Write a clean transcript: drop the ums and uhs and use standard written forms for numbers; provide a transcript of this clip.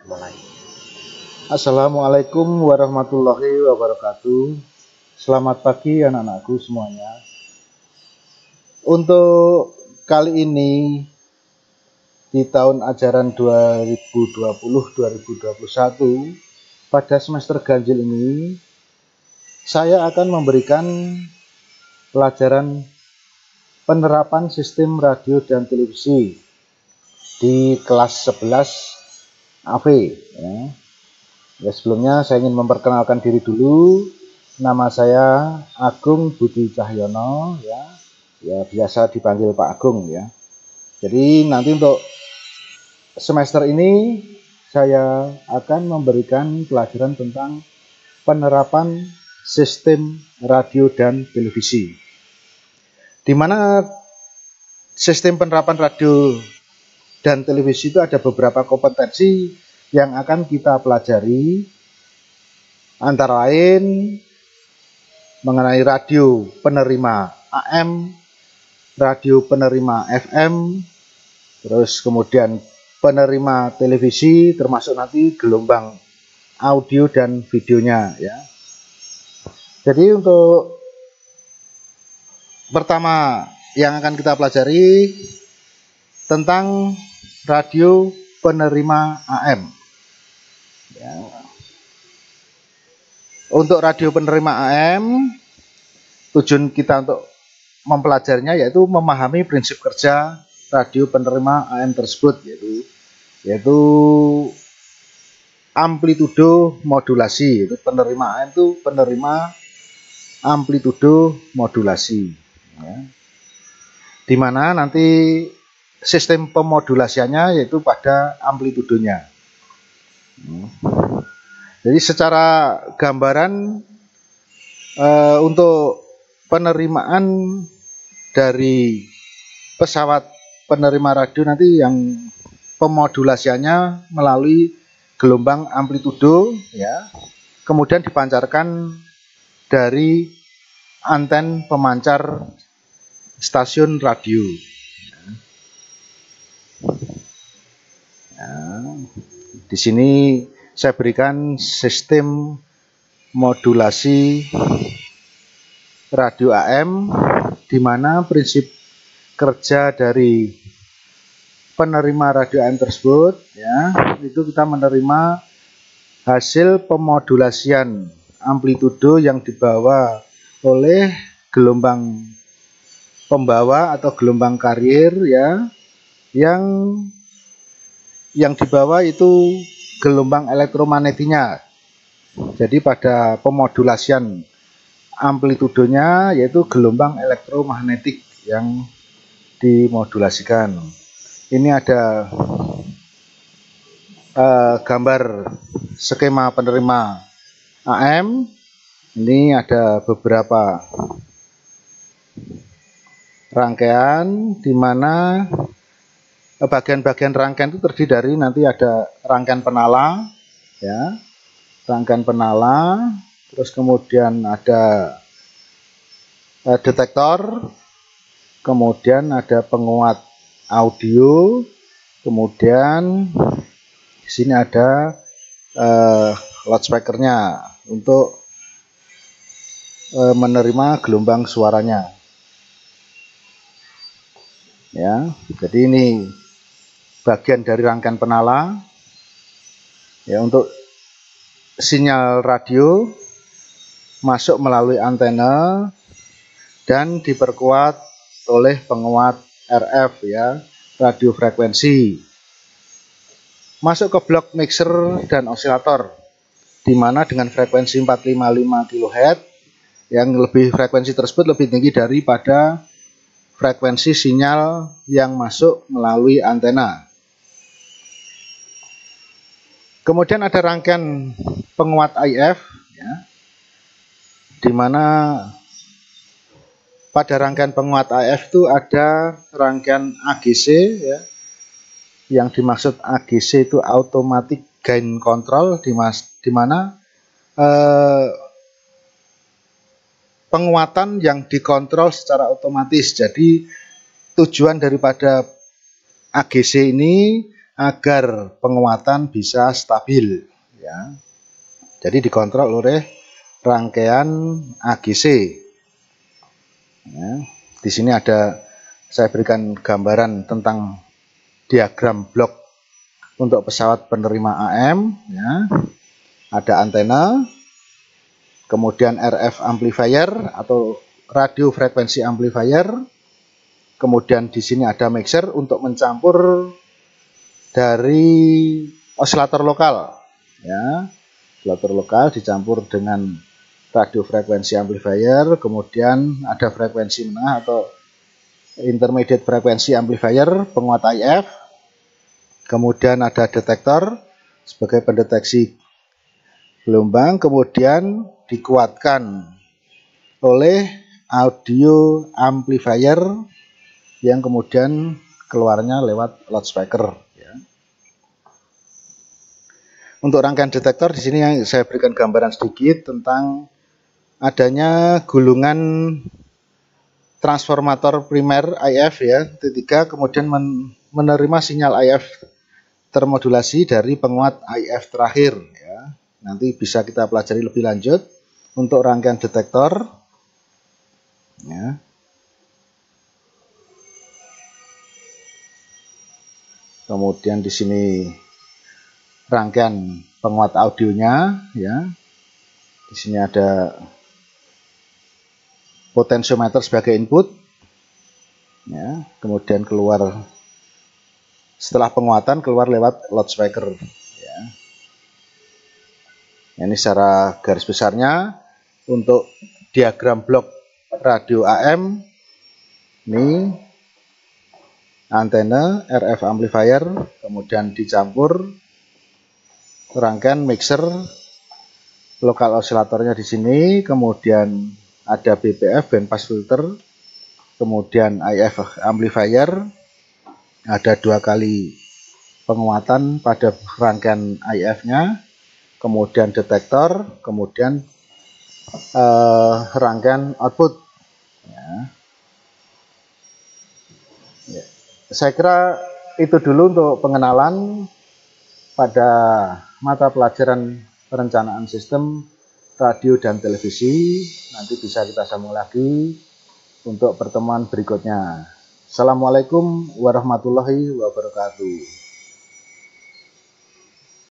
Mulai. Assalamualaikum warahmatullahi wabarakatuh. Selamat pagi anak-anakku semuanya. Untuk kali ini di tahun ajaran 2020-2021 pada semester ganjil ini saya akan memberikan pelajaran penerapan sistem radio dan televisi di kelas 11 AV ya. Sebelumnya saya ingin memperkenalkan diri dulu. Nama saya Agung Budi Cahyono ya biasa dipanggil Pak Agung ya. Jadi nanti untuk semester ini saya akan memberikan pelajaran tentang penerapan sistem radio dan televisi. Di mana sistem penerapan radio dan televisi itu ada beberapa kompetensi yang akan kita pelajari, antara lain mengenai radio penerima AM, radio penerima FM, terus kemudian penerima televisi, termasuk nanti gelombang audio dan videonya ya. Jadi untuk pertama yang akan kita pelajari tentang radio penerima AM. Ya. Untuk radio penerima AM, tujuan kita untuk mempelajarinya yaitu memahami prinsip kerja radio penerima AM tersebut, yaitu amplitudo modulasi. Itu penerima AM itu penerima amplitudo modulasi. Ya. Di mana nanti sistem pemodulasiannya yaitu pada amplitudonya. Jadi secara gambaran untuk penerimaan dari pesawat penerima radio nanti yang pemodulasiannya melalui gelombang amplitudo ya, kemudian dipancarkan dari anten pemancar stasiun radio. Di sini saya berikan sistem modulasi radio AM, di mana prinsip kerja dari penerima radio AM tersebut ya, itu kita menerima hasil pemodulasian amplitudo yang dibawa oleh gelombang pembawa atau gelombang karier ya, yang dibawa itu gelombang elektromagnetiknya. Jadi pada pemodulasian amplitudonya yaitu gelombang elektromagnetik yang dimodulasikan. Ini ada gambar skema penerima AM. Ini ada beberapa rangkaian di mana bagian-bagian rangkaian itu terdiri dari nanti ada rangkaian penala ya, rangkaian penala, terus kemudian ada detektor, kemudian ada penguat audio, kemudian di sini ada loudspeakernya untuk menerima gelombang suaranya ya. Jadi ini bagian dari rangkaian penala ya. Untuk sinyal radio masuk melalui antena dan diperkuat oleh penguat RF ya, radio frekuensi. Masuk ke blok mixer dan osilator, di mana dengan frekuensi 455 kHz, yang lebih frekuensi tersebut lebih tinggi daripada frekuensi sinyal yang masuk melalui antena. Kemudian ada rangkaian penguat IF ya, di mana pada rangkaian penguat IF itu ada rangkaian AGC ya. Yang dimaksud AGC itu automatic gain control, di mana penguatan yang dikontrol secara otomatis. Jadi tujuan daripada AGC ini agar penguatan bisa stabil ya. Jadi dikontrol oleh rangkaian AGC ya. Di sini saya berikan gambaran tentang diagram blok untuk pesawat penerima AM ya. Ada antena, kemudian RF amplifier atau radio frekuensi amplifier, kemudian di sini ada mixer untuk mencampur dari osilator lokal ya. Osilator lokal dicampur dengan radio frekuensi amplifier, kemudian ada frekuensi menengah atau intermediate frekuensi amplifier penguat IF, kemudian ada detektor sebagai pendeteksi gelombang, kemudian dikuatkan oleh audio amplifier yang kemudian keluarnya lewat loudspeaker ya. Untuk rangkaian detektor di sini yang saya berikan gambaran sedikit tentang adanya gulungan transformator primer IF ya, T3, kemudian menerima sinyal IF termodulasi dari penguat IF terakhir ya. Nanti bisa kita pelajari lebih lanjut untuk rangkaian detektor ya. Kemudian di sini rangkaian penguat audionya ya. Di sini ada potensiometer sebagai input ya, kemudian keluar setelah penguatan keluar lewat loudspeaker ya. Ini secara garis besarnya untuk diagram blok radio AM. Ini antena, RF amplifier, kemudian dicampur rangkaian mixer, lokal osilatornya di sini, kemudian ada BPF, band pass filter, kemudian IF amplifier, ada 2 kali penguatan pada rangkaian IF-nya, kemudian detektor, kemudian rangkaian output ya. Ya. Saya kira itu dulu untuk pengenalan pada mata pelajaran perencanaan sistem radio dan televisi. Nanti bisa kita sambung lagi untuk pertemuan berikutnya. Assalamualaikum warahmatullahi wabarakatuh.